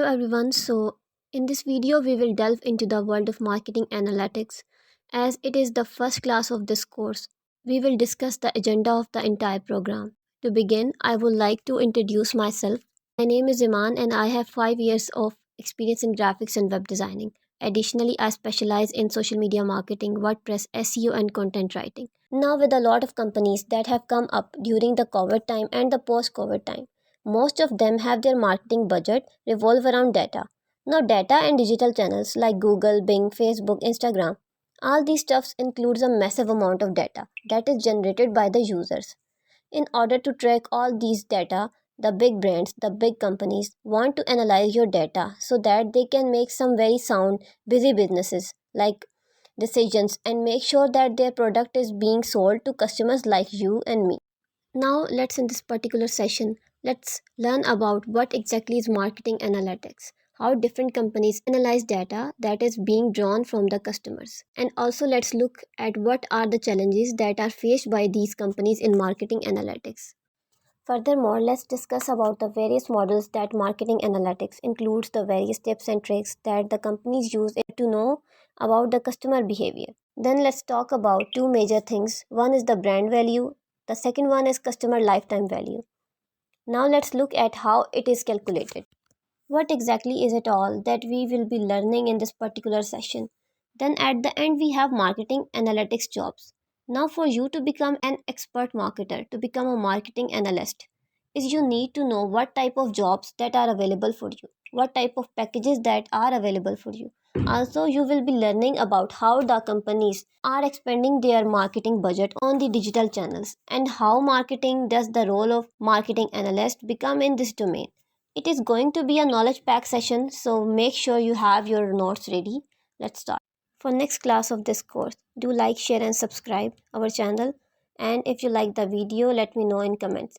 Hello everyone. In this video we will delve into the world of marketing analytics as it is the first class of this course. We will discuss the agenda of the entire program. To begin, I would like to introduce myself. My name is Eman and I have 5 years of experience in graphics and web designing. Additionally, I specialize in social media marketing, WordPress, SEO and content writing. Now with a lot of companies that have come up during the COVID time and the post-COVID time, most of them have their marketing budget revolve around data. Now data and digital channels like Google, Bing, Facebook, Instagram, all these stuffs includes a massive amount of data that is generated by the users. In order to track all these data, the big brands, the big companies want to analyze your data so that they can make some very sound, busy businesses like decisions and make sure that their product is being sold to customers like you and me. Now, let's in this particular session, let's learn about what exactly is marketing analytics, how different companies analyze data that is being drawn from the customers. And also let's look at what are the challenges that are faced by these companies in marketing analytics. Furthermore, let's discuss about the various models that marketing analytics includes, the various tips and tricks that the companies use to know about the customer behavior. Then let's talk about two major things. One is the brand value, the second one is customer lifetime value. Now let's look at how it is calculated. What exactly is it all that we will be learning in this particular session? Then at the end we have marketing analytics jobs. Now for you to become an expert marketer, to become a marketing analyst, is you need to know what type of jobs that are available for you, what type of packages that are available for you. Also, you will be learning about how the companies are expanding their marketing budget on the digital channels and how marketing does the role of marketing analyst become in this domain. It is going to be a knowledge pack session, so make sure you have your notes ready. Let's start. For next class of this course, do like, share and subscribe our channel. And if you like the video, let me know in comments.